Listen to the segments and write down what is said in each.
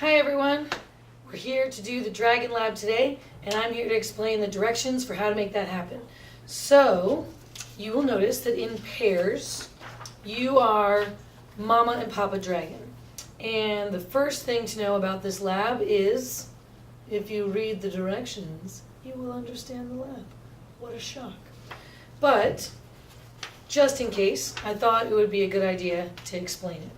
Hi everyone, we're here to do the Dragon Lab today, and I'm here to explain the directions for how to make that happen. So, you will notice that in pairs, you are Mama and Papa Dragon. And the first thing to know about this lab is, if you read the directions, you will understand the lab. What a shock. But, just in case, I thought it would be a good idea to explain it.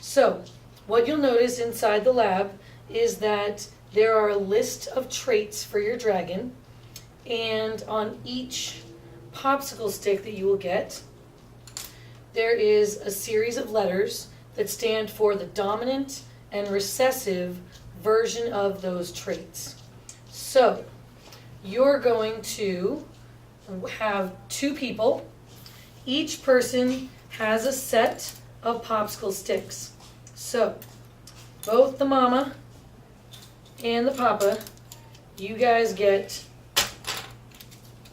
So, what you'll notice inside the lab is that there are a list of traits for your dragon, and on each popsicle stick that you will get, there is a series of letters that stand for the dominant and recessive version of those traits. So, you're going to have two people. Each person has a set of popsicle sticks. So, both the mama and the papa, you guys get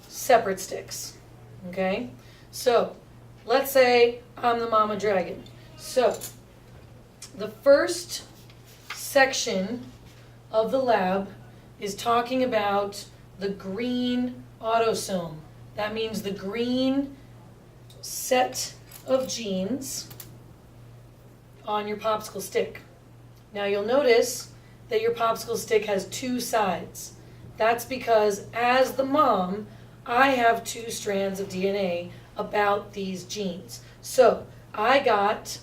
separate sticks, okay? So, let's say I'm the mama dragon. So, the first section of the lab is talking about the green autosome. That means the green set of genes on your popsicle stick. Now you'll notice that your popsicle stick has two sides. That's because as the mom, I have two strands of DNA about these genes. So I got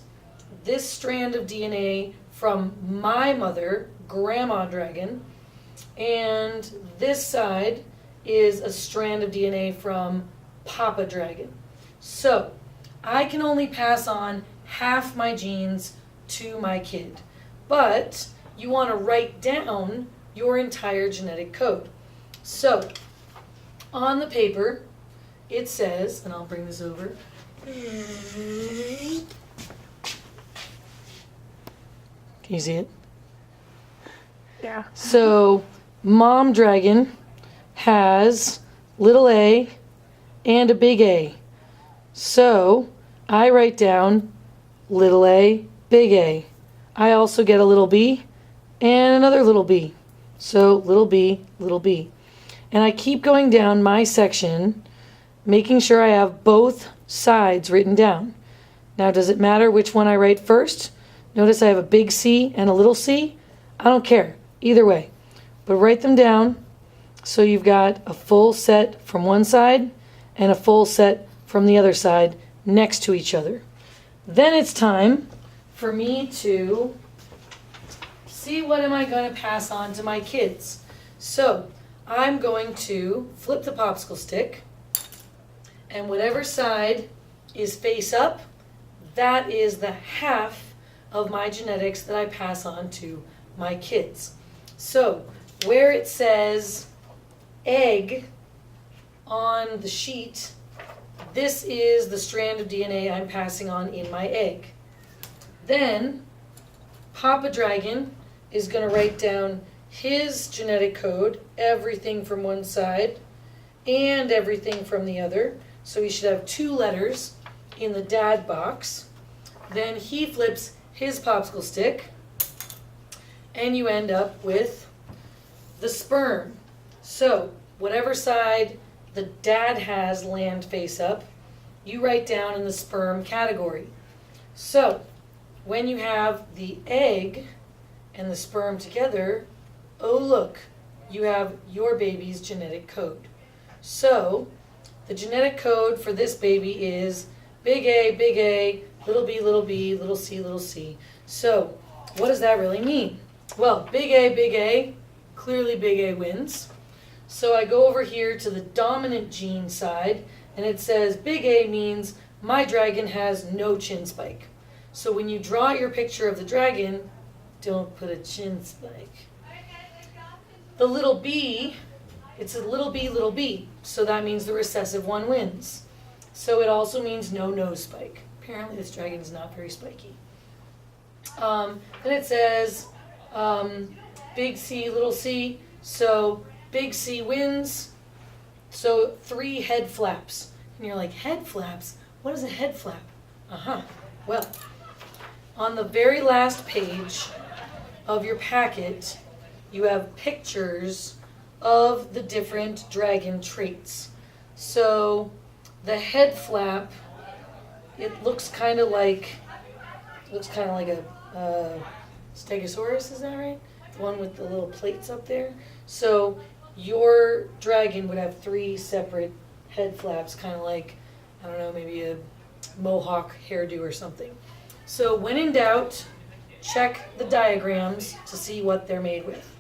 this strand of DNA from my mother, Grandma Dragon, and this side is a strand of DNA from Papa Dragon. So I can only pass on half my genes to my kid. But you want to write down your entire genetic code. So, on the paper, it says, and I'll bring this over. Can you see it? Yeah. So, Mom Dragon has little a and a big A. So, I write down little a, big A. I also get a little b and another little b. So little b, little b. And I keep going down my section, making sure I have both sides written down. Now, does it matter which one I write first? Notice I have a big C and a little c. I don't care, either way. But write them down so you've got a full set from one side and a full set from the other side next to each other. Then it's time for me to see what am I going to pass on to my kids. So I'm going to flip the popsicle stick, and whatever side is face up, that is the half of my genetics that I pass on to my kids. So where it says egg on the sheet, this is the strand of DNA I'm passing on in my egg. Then, Papa Dragon is going to write down his genetic code, everything from one side and everything from the other. So he should have two letters in the dad box. Then he flips his popsicle stick, and you end up with the sperm. So, whatever side the dad has land face up, you write down in the sperm category. So, when you have the egg and the sperm together, oh look, you have your baby's genetic code. So, the genetic code for this baby is big A, little b, little c, little c. So, what does that really mean? Well, big A, clearly big A wins. So I go over here to the dominant gene side, and it says big A means my dragon has no chin spike. So when you draw your picture of the dragon, don't put a chin spike. The little b, it's a little b, so that means the recessive one wins. So it also means no nose spike. Apparently this dragon is not very spiky. Then it says big C, little c, so big C wins. So 3 head flaps. And you're like, head flaps? What is a head flap? Well, on the very last page, of your packet, you have pictures of the different dragon traits. So the head flap, it looks kind of like a Stegosaurus, is that right? The one with the little plates up there. So your dragon would have 3 separate head flaps, kind of like, I don't know, maybe a mohawk hairdo or something. So when in doubt, check the diagrams to see what they're made with.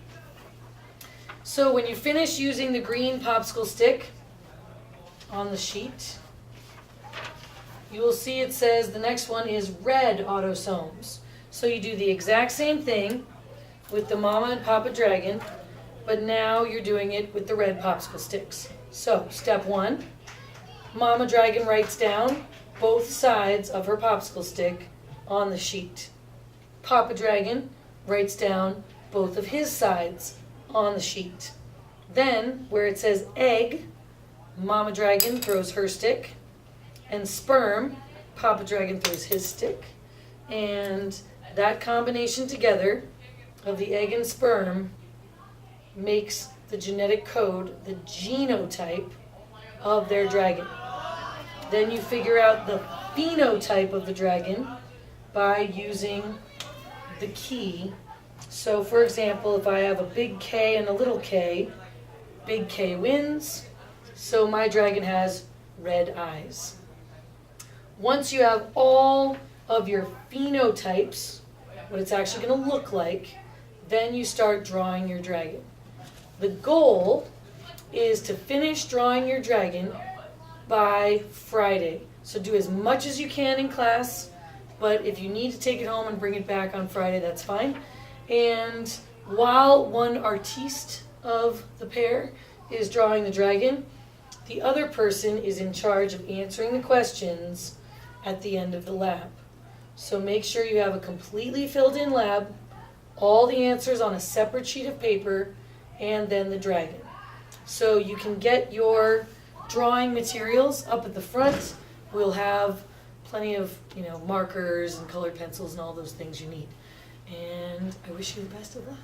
So when you finish using the green popsicle stick on the sheet, you will see it says the next one is red autosomes. So you do the exact same thing with the mama and papa dragon, but now you're doing it with the red popsicle sticks. So step 1, mama dragon writes down both sides of her popsicle stick on the sheet. Papa dragon writes down both of his sides on the sheet. Then, where it says egg, mama dragon throws her stick, and sperm, papa dragon throws his stick. And that combination together of the egg and sperm makes the genetic code, the genotype of their dragon. Then you figure out the phenotype of the dragon by using the key. So for example, if I have a big K and a little k, big K wins, so my dragon has red eyes. Once you have all of your phenotypes, what it's actually going to look like, then you start drawing your dragon. The goal is to finish drawing your dragon by Friday. So do as much as you can in class, but if you need to take it home and bring it back on Friday, that's fine. And while one artiste of the pair is drawing the dragon, the other person is in charge of answering the questions at the end of the lab. So make sure you have a completely filled in lab, all the answers on a separate sheet of paper, and then the dragon. So you can get your drawing materials up at the front. We'll have plenty of, markers and colored pencils and all those things you need. And I wish you the best of luck.